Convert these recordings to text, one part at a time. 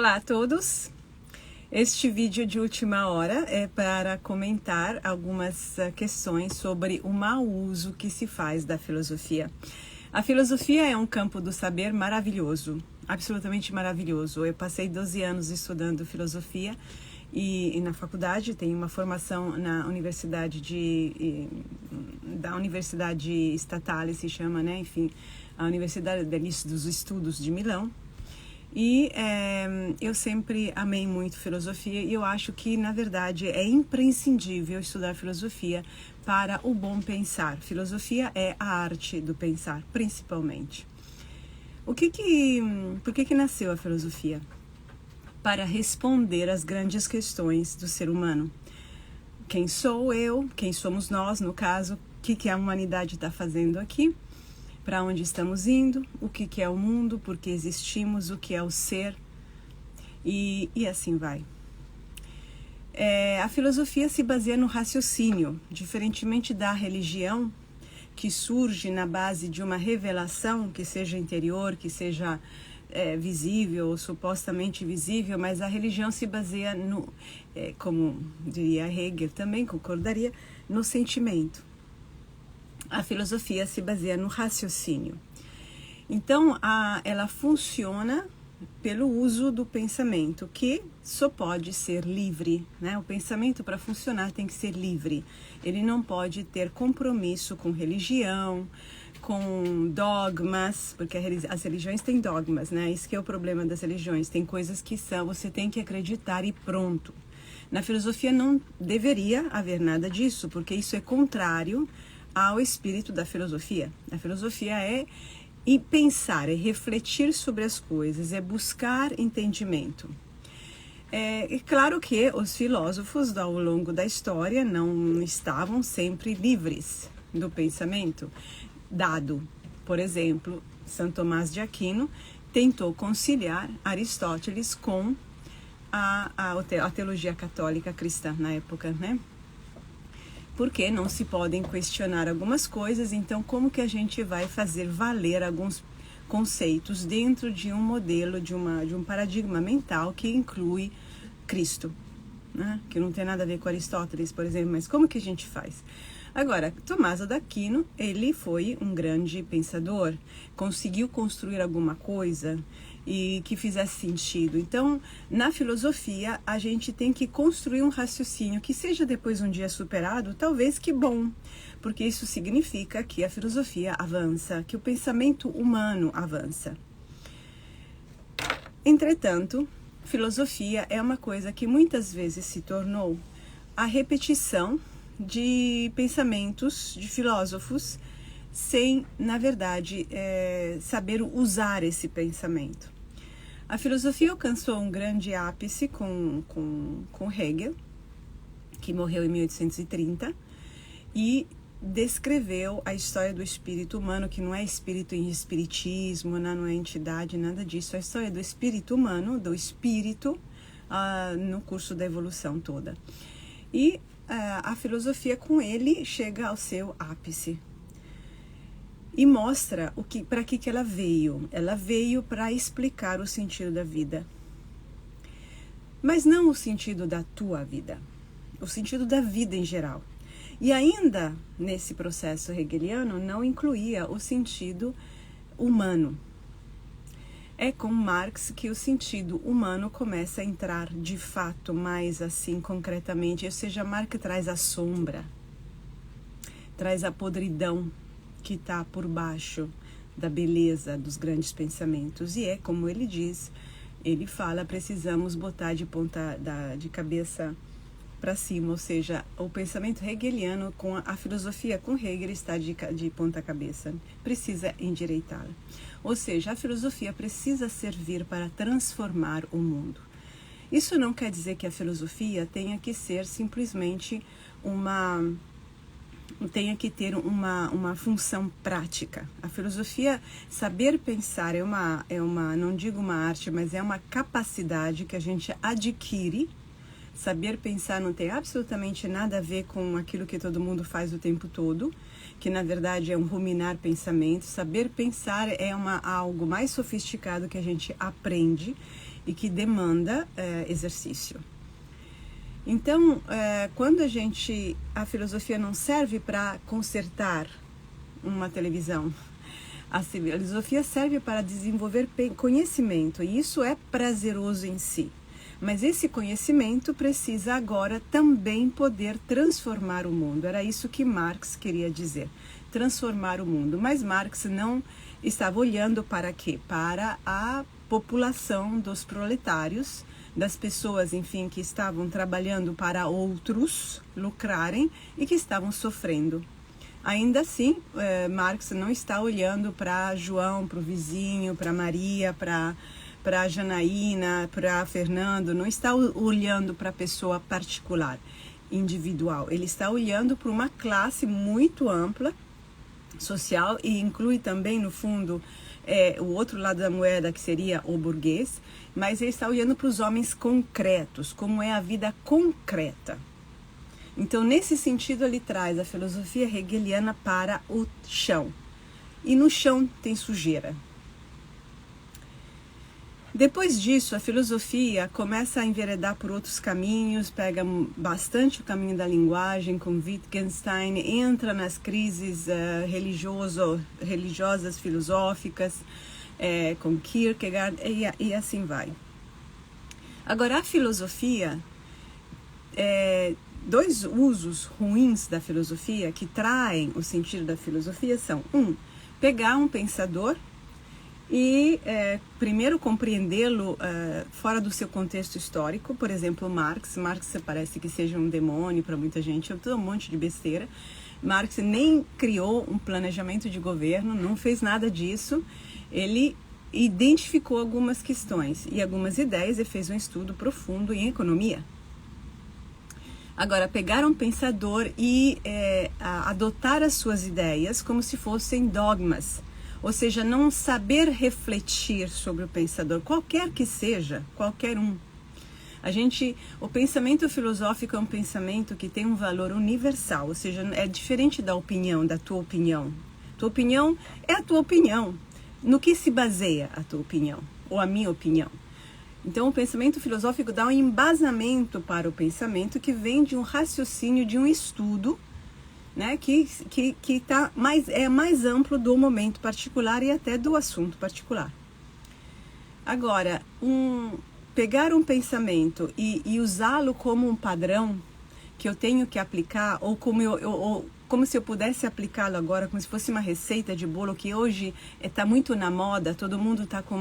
Olá a todos! Este vídeo de última hora é para comentar algumas questões sobre o mau uso que se faz da filosofia. A filosofia é um campo do saber maravilhoso, absolutamente maravilhoso. Eu passei 12 anos estudando filosofia e na faculdade tenho uma formação na universidade da Universidade Statale, se chama, né? Enfim, a Universidade dos Estudos de Milão. E eu sempre amei muito filosofia e eu acho que, na verdade, é imprescindível estudar filosofia para o bom pensar. Filosofia é a arte do pensar, principalmente. Por que nasceu a filosofia? Para responder às grandes questões do ser humano. Quem sou eu? Quem somos nós, no caso? O que a humanidade está fazendo aqui? Para onde estamos indo, o que é o mundo, por que existimos, o que é o ser, e assim vai. A filosofia se baseia no raciocínio, diferentemente da religião, que surge na base de uma revelação, que seja interior, que seja visível ou supostamente visível, mas a religião se baseia como diria Hegel, também concordaria, no sentimento. A filosofia se baseia no raciocínio. Então, ela funciona pelo uso do pensamento, que só pode ser livre, né? O pensamento, para funcionar, tem que ser livre. Ele não pode ter compromisso com religião, com dogmas, porque as religiões têm dogmas, né? Isso que é o problema das religiões. Tem coisas que você tem que acreditar e pronto. Na filosofia não deveria haver nada disso, porque isso é contrário ao espírito da filosofia. A filosofia é pensar, é refletir sobre as coisas, é buscar entendimento. É claro que os filósofos ao longo da história não estavam sempre livres do pensamento dado. Por exemplo, São Tomás de Aquino tentou conciliar Aristóteles com a teologia católica cristã na época, né? Porque não se podem questionar algumas coisas, então como que a gente vai fazer valer alguns conceitos dentro de um modelo, de um paradigma mental que inclui Cristo, né? Que não tem nada a ver com Aristóteles, por exemplo, mas como que a gente faz? Agora, Tomás de Aquino, ele foi um grande pensador, conseguiu construir alguma coisa e que fizesse sentido. Então, na filosofia, a gente tem que construir um raciocínio que seja depois um dia superado, talvez que bom, porque isso significa que a filosofia avança, que o pensamento humano avança. Entretanto, filosofia é uma coisa que muitas vezes se tornou a repetição de pensamentos de filósofos sem, na verdade, saber usar esse pensamento. A filosofia alcançou um grande ápice com Hegel, que morreu em 1830, e descreveu a história do espírito humano, que não é espírito em espiritismo, não é entidade, nada disso, é a história do espírito humano, do espírito, no curso da evolução toda. E a filosofia com ele chega ao seu ápice. E mostra para que ela veio. Ela veio para explicar o sentido da vida. Mas não o sentido da tua vida. O sentido da vida em geral. E ainda, nesse processo hegeliano, não incluía o sentido humano. É com Marx que o sentido humano começa a entrar de fato mais assim concretamente. Ou seja, Marx traz a sombra. Traz a podridão que está por baixo da beleza dos grandes pensamentos. E como ele diz, ele fala, precisamos botar de cabeça para cima, ou seja, o pensamento hegeliano com a filosofia com Hegel está de ponta cabeça, precisa endireitá-la. Ou seja, a filosofia precisa servir para transformar o mundo. Isso não quer dizer que a filosofia tenha que ser simplesmente tenha que ter uma função prática. A filosofia, saber pensar, não digo uma arte, mas é uma capacidade que a gente adquire. Saber pensar não tem absolutamente nada a ver com aquilo que todo mundo faz o tempo todo, que na verdade é um ruminar pensamento. Saber pensar é algo mais sofisticado que a gente aprende e que demanda exercício. Então, quando a filosofia não serve para consertar uma televisão, a filosofia serve para desenvolver conhecimento, e isso é prazeroso em si. Mas esse conhecimento precisa agora também poder transformar o mundo. Era isso que Marx queria dizer, transformar o mundo. Mas Marx não estava olhando para quê? Para a população dos proletários, das pessoas, enfim, que estavam trabalhando para outros lucrarem e que estavam sofrendo. Ainda assim, Marx não está olhando para João, para o vizinho, para Maria, para Janaína, para Fernando, não está olhando para a pessoa particular, individual. Ele está olhando para uma classe muito ampla, social, e inclui também, no fundo, o outro lado da moeda, que seria o burguês, mas ele está olhando para os homens concretos, como é a vida concreta. Então, nesse sentido, ele traz a filosofia hegeliana para o chão. E no chão tem sujeira. Depois disso, a filosofia começa a enveredar por outros caminhos, pega bastante o caminho da linguagem com Wittgenstein, entra nas crises religiosas, filosóficas, com Kierkegaard, e assim vai. Agora, a filosofia, dois usos ruins da filosofia que traem o sentido da filosofia são, pegar um pensador e primeiro compreendê-lo fora do seu contexto histórico. Por exemplo, Marx parece que seja um demônio para muita gente, é um monte de besteira. Marx nem criou um planejamento de governo, não fez nada disso. Ele identificou algumas questões e algumas ideias e fez um estudo profundo em economia. Agora, pegar um pensador e adotar as suas ideias como se fossem dogmas, ou seja, não saber refletir sobre o pensador, qualquer que seja, qualquer um. O pensamento filosófico é um pensamento que tem um valor universal, ou seja, é diferente da opinião, da tua opinião. Tua opinião é a tua opinião. No que se baseia a tua opinião, ou a minha opinião? Então, o pensamento filosófico dá um embasamento para o pensamento que vem de um raciocínio, de um estudo, né, que é mais amplo do momento particular e até do assunto particular. Agora, pegar um pensamento e usá-lo como um padrão que eu tenho que aplicar, ou como se eu pudesse aplicá-lo agora, como se fosse uma receita de bolo que hoje está muito na moda, todo mundo está com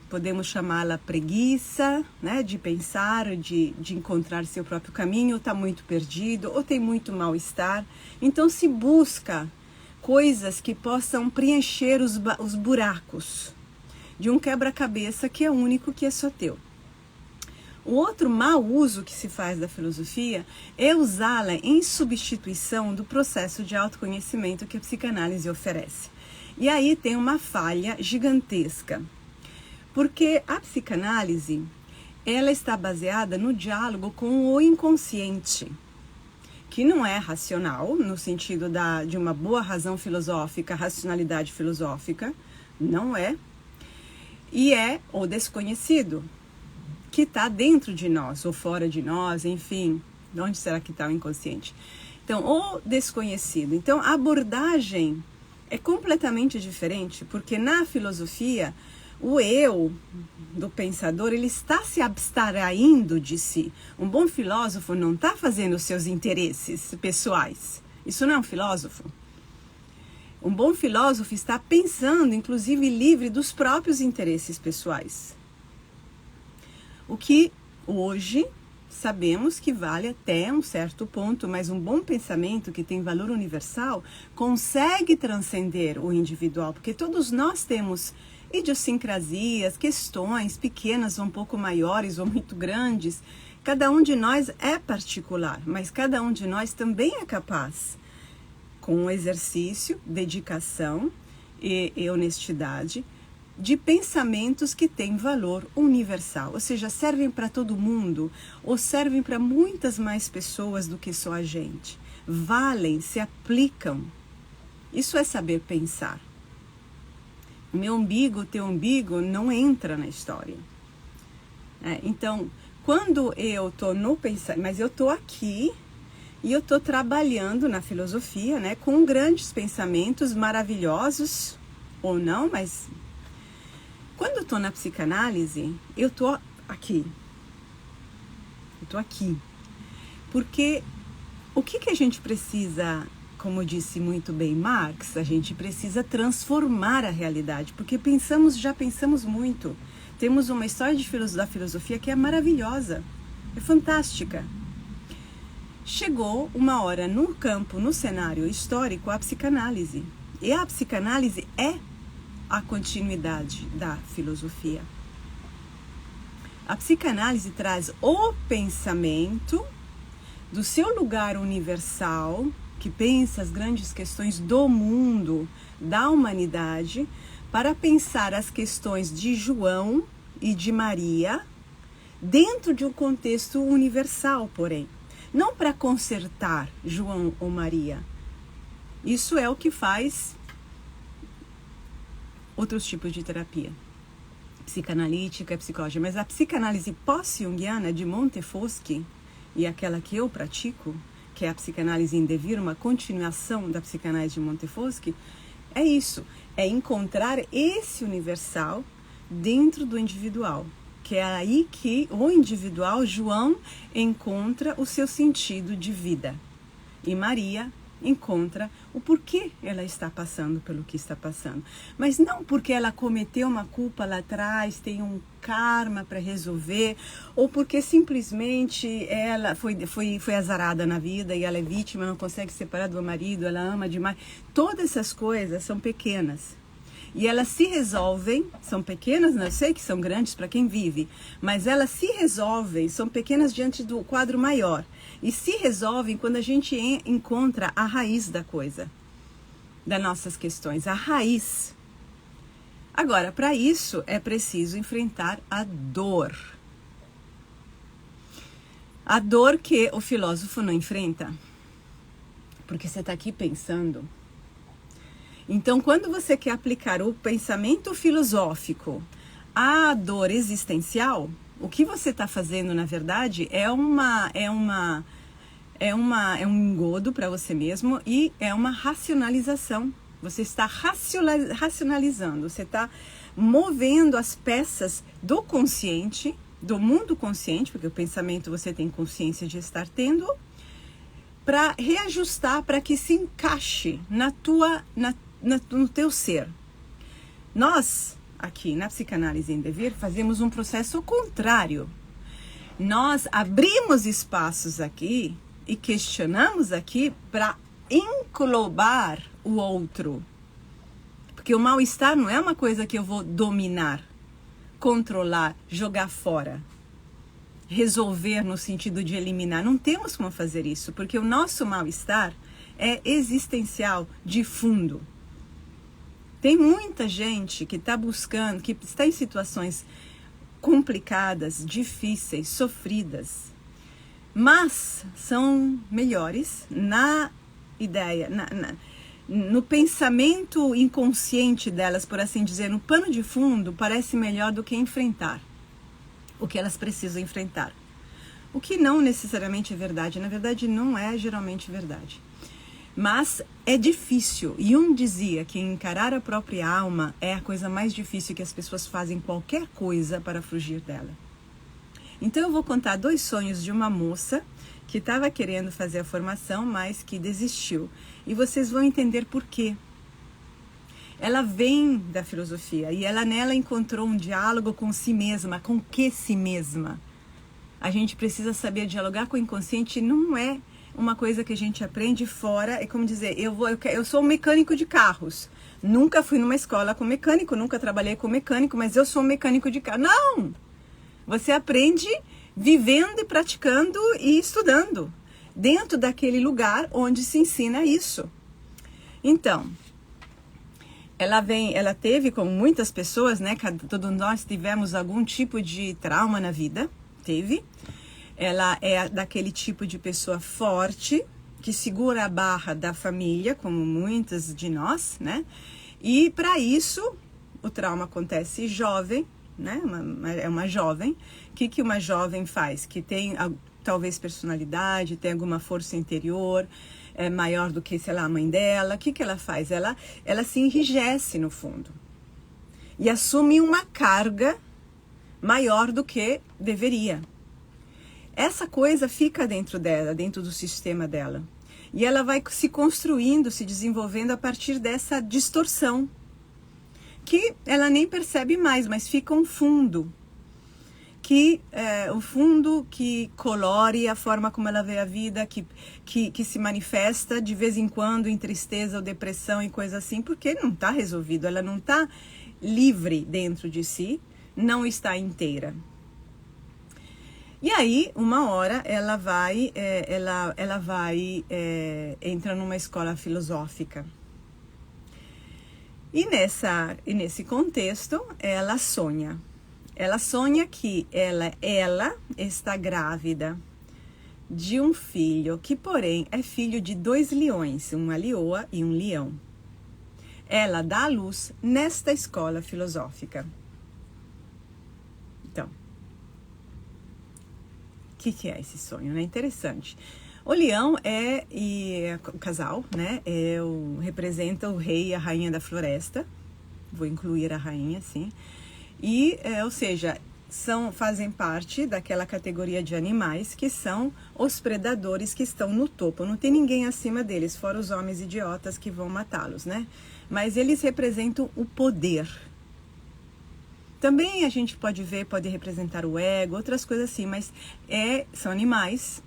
podemos chamá-la preguiça, né, de pensar, de encontrar seu próprio caminho, ou está muito perdido, ou tem muito mal-estar. Então se busca coisas que possam preencher os buracos de um quebra-cabeça que é único, que é só teu. O outro mau uso que se faz da filosofia é usá-la em substituição do processo de autoconhecimento que a psicanálise oferece. E aí tem uma falha gigantesca. Porque a psicanálise, ela está baseada no diálogo com o inconsciente, que não é racional, no sentido de uma boa razão filosófica, racionalidade filosófica, não é. E é o desconhecido, que está dentro de nós, ou fora de nós, enfim, onde será que está o inconsciente? Então, o desconhecido. Então, a abordagem é completamente diferente, porque na filosofia, o eu do pensador, ele está se abstraindo de si. Um bom filósofo não está fazendo os seus interesses pessoais. Isso não é um filósofo. Um bom filósofo está pensando, inclusive, livre dos próprios interesses pessoais. O que hoje sabemos que vale até um certo ponto, mas um bom pensamento que tem valor universal consegue transcender o individual, porque todos nós temos idiosincrasias, questões pequenas ou um pouco maiores ou muito grandes. Cada um de nós é particular, mas cada um de nós também é capaz, com exercício, dedicação e honestidade, de pensamentos que têm valor universal, ou seja, servem para todo mundo ou servem para muitas mais pessoas do que só a gente. Valem, se aplicam. Isso é saber pensar. Meu umbigo, teu umbigo, não entra na história. Então, quando eu tô no pensamento, mas eu tô aqui e eu tô trabalhando na filosofia, né, com grandes pensamentos maravilhosos, ou não, mas quando eu tô na psicanálise, eu tô aqui. Eu tô aqui. Porque o que a gente precisa, como disse muito bem Marx, a gente precisa transformar a realidade, porque já pensamos muito. Temos uma história da filosofia que é maravilhosa, é fantástica. Chegou uma hora no campo, no cenário histórico, a psicanálise. E a psicanálise é a continuidade da filosofia. A psicanálise traz o pensamento do seu lugar universal, que pensa as grandes questões do mundo, da humanidade, para pensar as questões de João e de Maria dentro de um contexto universal, porém. Não para consertar João ou Maria. Isso é o que faz outros tipos de terapia. Psicanalítica, psicológica. Mas a psicanálise pós-junguiana de Montefoschi, e aquela que eu pratico, que é a psicanálise em devir, uma continuação da psicanálise de Montefoschi, é isso. É encontrar esse universal dentro do individual. Que é aí que o individual, João, encontra o seu sentido de vida. E Maria encontra o porquê ela está passando pelo que está passando. Mas não porque ela cometeu uma culpa lá atrás, tem um karma para resolver, ou porque simplesmente ela foi azarada na vida e ela é vítima, não consegue se separar do marido, ela ama demais. Todas essas coisas são pequenas. E elas se resolvem, são pequenas, não sei que são grandes para quem vive, mas elas se resolvem, são pequenas diante do quadro maior. E se resolvem quando a gente encontra a raiz da coisa, das nossas questões, a raiz. Agora, para isso é preciso enfrentar a dor. A dor que o filósofo não enfrenta. Porque você está aqui pensando. Então, quando você quer aplicar o pensamento filosófico à dor existencial, o que você está fazendo, na verdade, é um engodo para você mesmo e é uma racionalização. Você está racionalizando, você está movendo as peças do consciente, do mundo consciente, porque o pensamento você tem consciência de estar tendo, para reajustar, para que se encaixe no teu ser. Nós, aqui na psicanálise em devir, fazemos um processo contrário. Nós abrimos espaços aqui e questionamos aqui para englobar o outro. Porque o mal-estar não é uma coisa que eu vou dominar, controlar, jogar fora, resolver no sentido de eliminar. Não temos como fazer isso, porque o nosso mal-estar é existencial, de fundo. Tem muita gente que está buscando, que está em situações complicadas, difíceis, sofridas, mas são melhores na ideia, no pensamento inconsciente delas, por assim dizer, no pano de fundo, parece melhor do que enfrentar o que elas precisam enfrentar. O que não necessariamente é verdade, na verdade não é geralmente verdade. Mas é difícil, e dizia que encarar a própria alma é a coisa mais difícil, que as pessoas fazem qualquer coisa para fugir dela. Então eu vou contar 2 sonhos de uma moça que estava querendo fazer a formação, mas que desistiu. E vocês vão entender por quê. Ela vem da filosofia e nela encontrou um diálogo com si mesma. Com que si mesma? A gente precisa saber dialogar com o inconsciente, não é uma coisa que a gente aprende fora. É como dizer, eu sou um mecânico de carros. Nunca fui numa escola com mecânico, nunca trabalhei com mecânico, mas eu sou um mecânico de carro. Não! Você aprende vivendo e praticando e estudando dentro daquele lugar onde se ensina isso. Então, ela teve, como muitas pessoas, né? Todos nós tivemos algum tipo de trauma na vida, teve. Ela é daquele tipo de pessoa forte, que segura a barra da família, como muitas de nós, né? E para isso, o trauma acontece jovem, né? É uma jovem. O que uma jovem faz? Que tem talvez personalidade, tem alguma força interior, é maior do que, sei lá, a mãe dela. O que ela faz? Ela se enrijece no fundo e assume uma carga maior do que deveria. Essa coisa fica dentro dela, dentro do sistema dela. E ela vai se construindo, se desenvolvendo a partir dessa distorção, que ela nem percebe mais, mas fica um fundo. O fundo que colore a forma como ela vê a vida, que se manifesta de vez em quando em tristeza ou depressão e coisa assim, porque não está resolvido, ela não está livre dentro de si, não está inteira. E aí, uma hora, ela vai entrar numa escola filosófica. E nesse contexto, ela sonha. Ela sonha que ela está grávida de um filho, que porém é filho de 2 leões, uma leoa e um leão. Ela dá à luz nesta escola filosófica. Então, o que é esse sonho, né? Interessante. O leão o casal, né? Representa o rei e a rainha da floresta. Vou incluir a rainha, sim. Ou seja, fazem parte daquela categoria de animais que são os predadores que estão no topo. Não tem ninguém acima deles, fora os homens idiotas que vão matá-los, né? Mas eles representam o poder. Também a gente pode representar o ego, outras coisas assim, mas são animais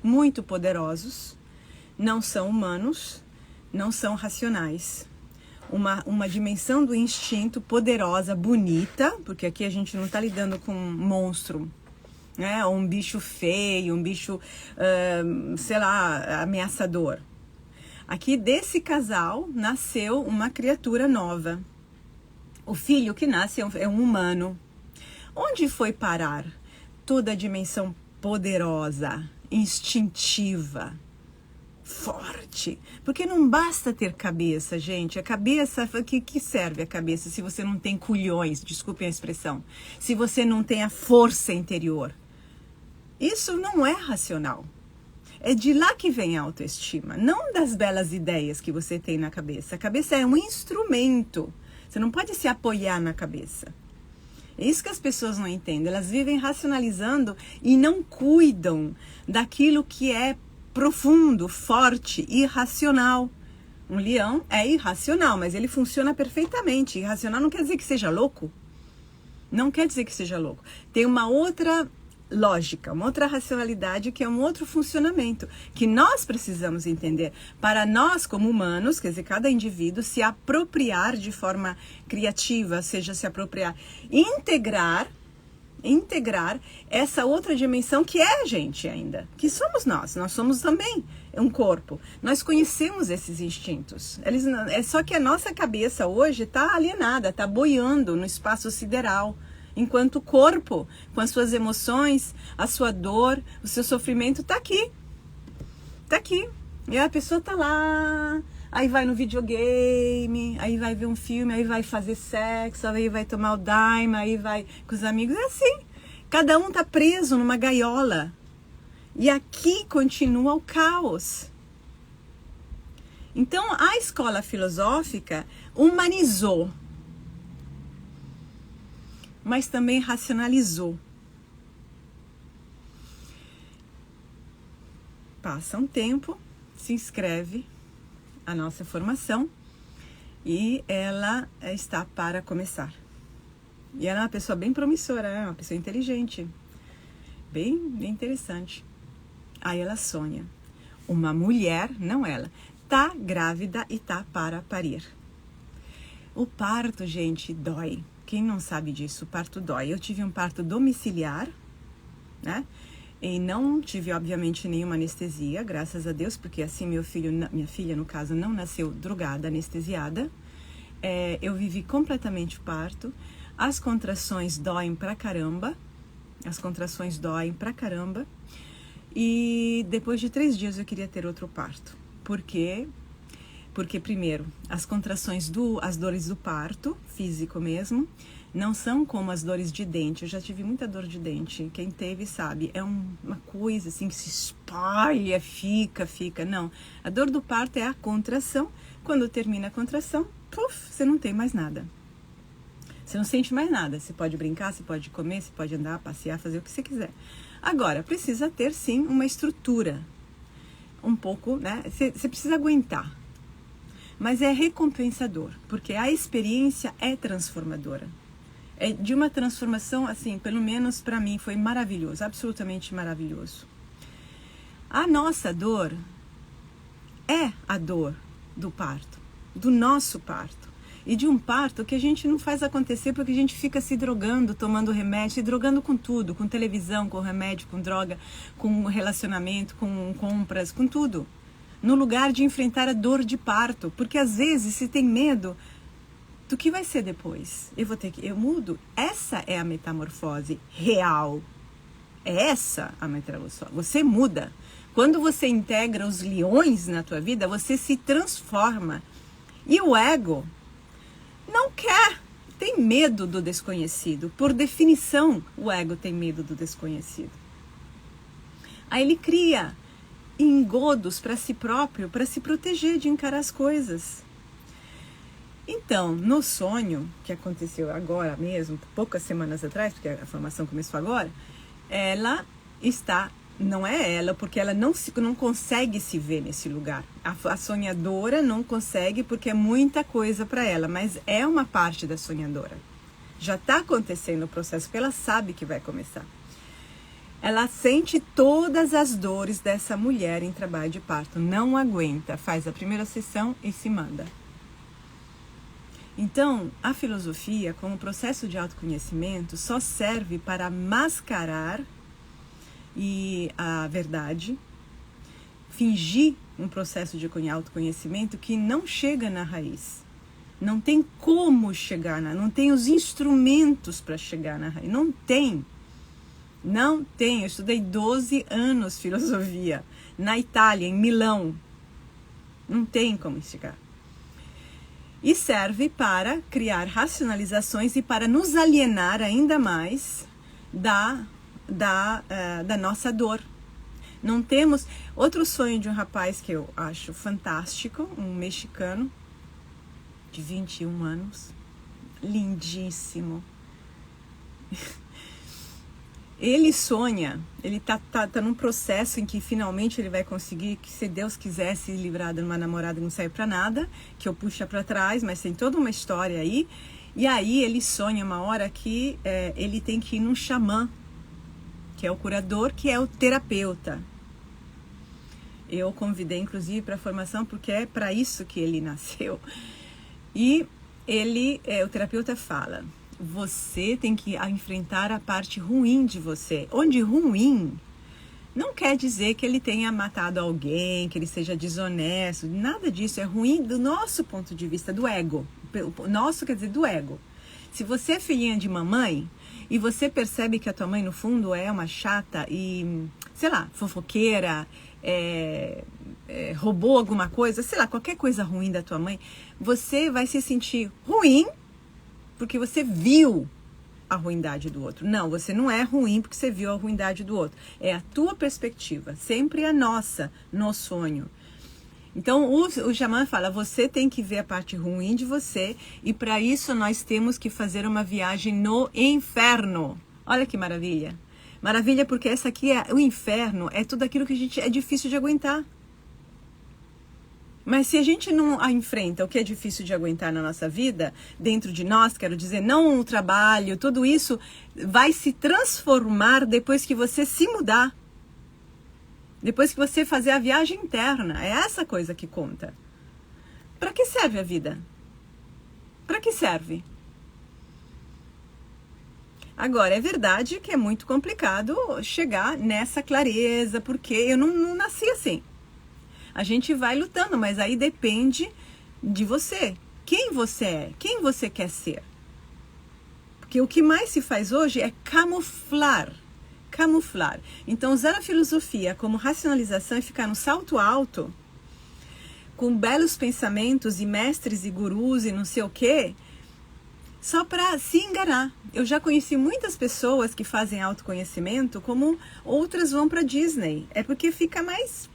muito poderosos, não são humanos, não são racionais. Uma dimensão do instinto poderosa, bonita, porque aqui a gente não está lidando com um monstro, né? Ou um bicho feio, um bicho, sei lá, ameaçador. Aqui desse casal nasceu uma criatura nova. O filho que nasce é um humano. Onde foi parar toda a dimensão poderosa, instintiva, forte? Porque não basta ter cabeça, gente. A cabeça, que serve a cabeça se você não tem culhões, desculpem a expressão, se você não tem a força interior? Isso não é racional. É de lá que vem a autoestima, não das belas ideias que você tem na cabeça. A cabeça é um instrumento. Você não pode se apoiar na cabeça. É isso que as pessoas não entendem. Elas vivem racionalizando e não cuidam daquilo que é profundo, forte, irracional. Um leão é irracional, mas ele funciona perfeitamente. Irracional não quer dizer que seja louco. Não quer dizer que seja louco. Tem uma outra lógica, uma outra racionalidade, que é um outro funcionamento, que nós precisamos entender para nós como humanos, quer dizer, cada indivíduo se apropriar de forma criativa, seja se apropriar, integrar essa outra dimensão que é a gente ainda, que somos nós somos também um corpo, nós conhecemos esses instintos, é só que a nossa cabeça hoje está alienada, está boiando no espaço sideral, enquanto o corpo, com as suas emoções, a sua dor, o seu sofrimento, está aqui. Está aqui. E a pessoa está lá, aí vai no videogame, aí vai ver um filme, aí vai fazer sexo, aí vai tomar o daima, aí vai com os amigos. É assim. Cada um está preso numa gaiola. E aqui continua o caos. Então, a escola filosófica humanizou, mas também racionalizou. Passa um tempo, se inscreve a nossa formação e ela está para começar. E ela é uma pessoa bem promissora, é uma pessoa inteligente, bem interessante. Aí ela sonha. Uma mulher, não ela, tá grávida e tá para parir. O parto, gente, dói. Quem não sabe disso, o parto dói. Eu tive um parto domiciliar, né? E não tive, obviamente, nenhuma anestesia, graças a Deus, porque assim minha filha, no caso, não nasceu drogada, anestesiada. Eu vivi completamente o parto. As contrações doem pra caramba. E depois de 3 dias eu queria ter outro parto. Por quê? Porque, primeiro, as contrações as dores do parto, físico mesmo, não são como as dores de dente. Eu já tive muita dor de dente. Quem teve sabe. É uma coisa assim que se espalha, fica. Não. A dor do parto é a contração. Quando termina a contração, puf, você não tem mais nada. Você não sente mais nada. Você pode brincar, você pode comer, você pode andar, passear, fazer o que você quiser. Agora, precisa ter sim uma estrutura. Um pouco, né? Você precisa aguentar. Mas é recompensador, porque a experiência é transformadora. É de uma transformação, assim, pelo menos para mim foi maravilhoso, absolutamente maravilhoso. A nossa dor é a dor do parto, do nosso parto. E de um parto que a gente não faz acontecer porque a gente fica se drogando, tomando remédio, se drogando com tudo, com televisão, com remédio, com droga, com relacionamento, com compras, com tudo. No lugar de enfrentar a dor de parto, porque às vezes se tem medo do que vai ser depois. Eu mudo. Essa é a metamorfose real. É essa a metamorfose. Você muda. Quando você integra os leões na tua vida, você se transforma. E o ego não quer, tem medo do desconhecido. Por definição, o ego tem medo do desconhecido. Aí ele cria engodos para si próprio, para se proteger de encarar as coisas. Então, no sonho, que aconteceu agora mesmo, poucas semanas atrás, porque a formação começou agora, ela está, não é ela, porque ela não consegue se ver nesse lugar. A sonhadora não consegue porque é muita coisa para ela, mas é uma parte da sonhadora. Já está acontecendo o processo, porque ela sabe que vai começar. Ela sente todas as dores dessa mulher em trabalho de parto, não aguenta, faz a primeira sessão e se manda. Então, a filosofia, como processo de autoconhecimento, só serve para mascarar a verdade, fingir um processo de autoconhecimento que não chega na raiz. Não tem como chegar, não tem os instrumentos para chegar na raiz. Não tem. Eu estudei 12 anos filosofia na Itália, em Milão. Não tem como chegar. E serve para criar racionalizações e para nos alienar ainda mais da nossa dor. Não temos... Outro sonho de um rapaz que eu acho fantástico, um mexicano de 21 anos, lindíssimo. Ele sonha, ele tá num processo em que finalmente ele vai conseguir, que se Deus quiser se livrar de uma namorada que não serve pra nada, que eu puxa pra trás, mas tem toda uma história aí. E aí ele sonha uma hora que ele tem que ir num xamã, que é o curador, que é o terapeuta. Eu convidei inclusive para a formação porque é para isso que ele nasceu. E o terapeuta fala: você tem que enfrentar a parte ruim de você. Onde ruim não quer dizer que ele tenha matado alguém, que ele seja desonesto, nada disso. É ruim do nosso ponto de vista, do ego. Nosso quer dizer do ego. Se você é filhinha de mamãe e você percebe que a tua mãe no fundo é uma chata e, sei lá, fofoqueira, roubou alguma coisa, sei lá, qualquer coisa ruim da tua mãe, você vai se sentir ruim porque você viu a ruindade do outro. Não, você não é ruim porque você viu a ruindade do outro. É a tua perspectiva, sempre a nossa, no sonho. Então, o xamã fala, você tem que ver a parte ruim de você e para isso nós temos que fazer uma viagem no inferno. Olha que maravilha. Maravilha porque essa aqui, o inferno, é tudo aquilo que é difícil de aguentar. Mas se a gente não enfrenta o que é difícil de aguentar na nossa vida, dentro de nós, quero dizer, não o trabalho, tudo isso vai se transformar depois que você se mudar. Depois que você fazer a viagem interna. É essa coisa que conta. Para que serve a vida? Para que serve? Agora, é verdade que é muito complicado chegar nessa clareza, porque eu não nasci assim. A gente vai lutando, mas aí depende de você. Quem você é? Quem você quer ser? Porque o que mais se faz hoje é camuflar. Camuflar. Então, usar a filosofia como racionalização e ficar no salto alto, com belos pensamentos e mestres e gurus e não sei o quê, só para se enganar. Eu já conheci muitas pessoas que fazem autoconhecimento como outras vão para Disney. É porque fica mais,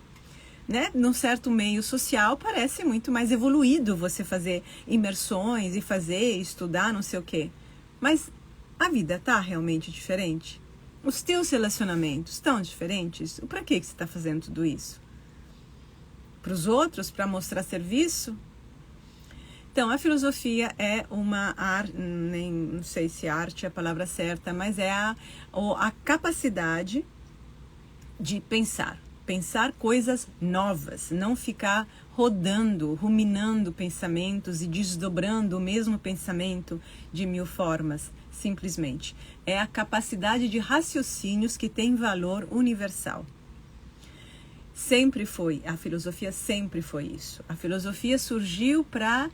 né, num certo meio social, parece muito mais evoluído você fazer imersões e estudar, não sei o quê. Mas a vida tá realmente diferente? Os teus relacionamentos estão diferentes? Para que você está fazendo tudo isso? Para os outros? Para mostrar serviço? Então, a filosofia é uma arte, não sei se arte é a palavra certa, mas é a capacidade de pensar coisas novas, não ficar rodando, ruminando pensamentos e desdobrando o mesmo pensamento de 1000 formas, simplesmente. É a capacidade de raciocínios que tem valor universal. Sempre foi, a filosofia sempre foi isso. A filosofia surgiu para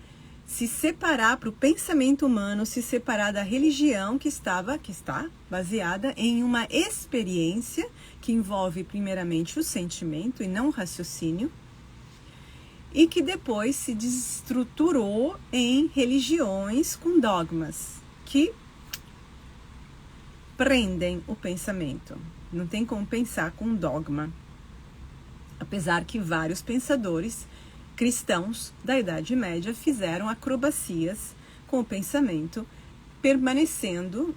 se separar, para o pensamento humano se separar da religião que está baseada em uma experiência que envolve primeiramente o sentimento e não o raciocínio, e que depois se desestruturou em religiões com dogmas que prendem o pensamento. Não tem como pensar com dogma, apesar que vários pensadores cristãos da Idade Média fizeram acrobacias com o pensamento, permanecendo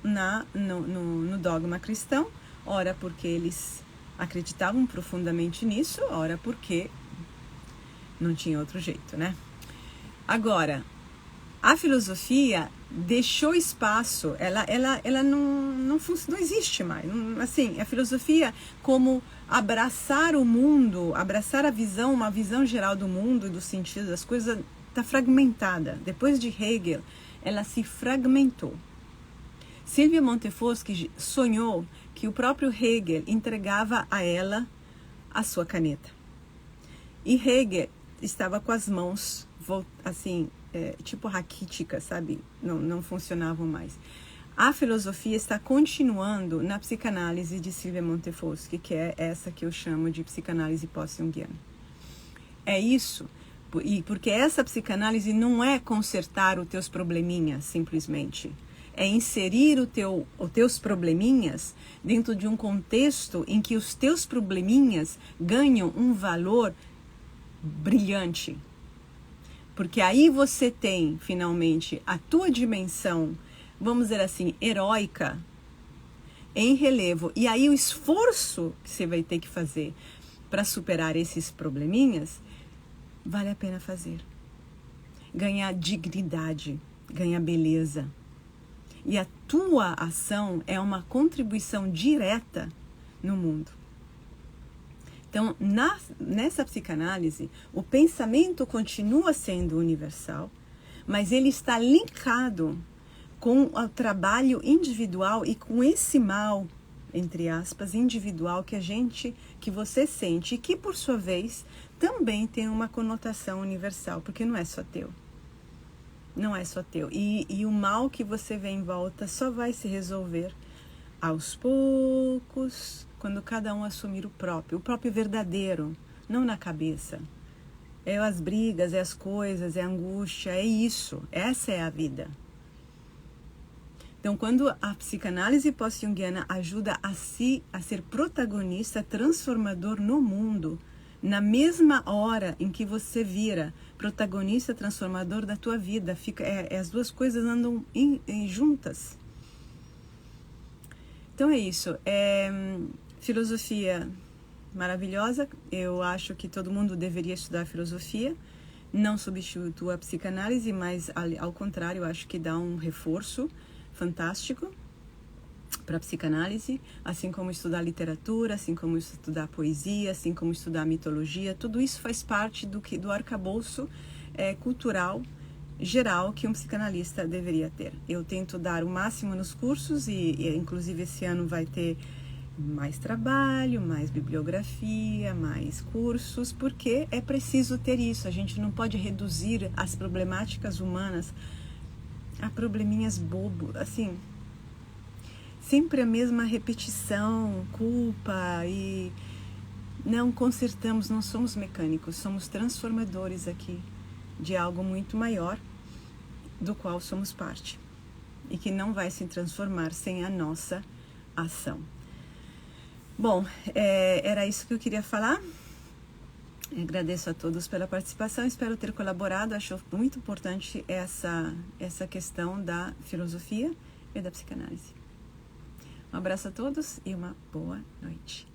no dogma cristão, ora porque eles acreditavam profundamente nisso, ora porque não tinha outro jeito, né? Agora, a filosofia deixou espaço, ela não existe mais. Assim, a filosofia como abraçar o mundo, abraçar uma visão geral do mundo e do sentido das coisas, está fragmentada. Depois de Hegel, ela se fragmentou. Silvia Montefoschi sonhou que o próprio Hegel entregava a ela a sua caneta. E Hegel estava com as mãos, assim, tipo raquítica, sabe? Não funcionavam mais. A filosofia está continuando na psicanálise de Silvia Montefoschi, que é essa que eu chamo de psicanálise pós-junguiana. É isso, e porque essa psicanálise não é consertar os teus probleminhas, simplesmente. É inserir os teus probleminhas dentro de um contexto em que os teus probleminhas ganham um valor brilhante. Porque aí você tem, finalmente, a tua dimensão, vamos dizer assim, heróica, em relevo. E aí o esforço que você vai ter que fazer para superar esses probleminhas, vale a pena fazer. Ganhar dignidade, ganhar beleza. E a tua ação é uma contribuição direta no mundo. Então, nessa psicanálise, o pensamento continua sendo universal, mas ele está linkado com o trabalho individual e com esse mal, entre aspas, individual que você sente e que, por sua vez, também tem uma conotação universal, porque não é só teu. Não é só teu. E o mal que você vê em volta só vai se resolver aos poucos, quando cada um assumir o próprio verdadeiro, não na cabeça. É as brigas, é as coisas, é a angústia, é isso. Essa é a vida. Então, quando a psicanálise pós-junguiana ajuda a ser protagonista, transformador no mundo, na mesma hora em que você vira protagonista, transformador da tua vida, as duas coisas andam juntas. Então é isso. Filosofia maravilhosa. Eu acho que todo mundo deveria estudar filosofia. Não substitui a psicanálise, mas ao contrário, eu acho que dá um reforço fantástico para a psicanálise, assim como estudar literatura, assim como estudar poesia, assim como estudar mitologia. Tudo isso faz parte do arcabouço cultural geral que um psicanalista deveria ter. Eu tento dar o máximo nos cursos e inclusive esse ano vai ter mais trabalho, mais bibliografia, mais cursos, porque é preciso ter isso. A gente não pode reduzir as problemáticas humanas a probleminhas bobos, assim, sempre a mesma repetição, culpa e não consertamos, não somos mecânicos, somos transformadores aqui de algo muito maior do qual somos parte. e que não vai se transformar sem a nossa ação. Bom, era isso que eu queria falar. Agradeço a todos pela participação, espero ter colaborado. Acho muito importante essa questão da filosofia e da psicanálise. Um abraço a todos e uma boa noite.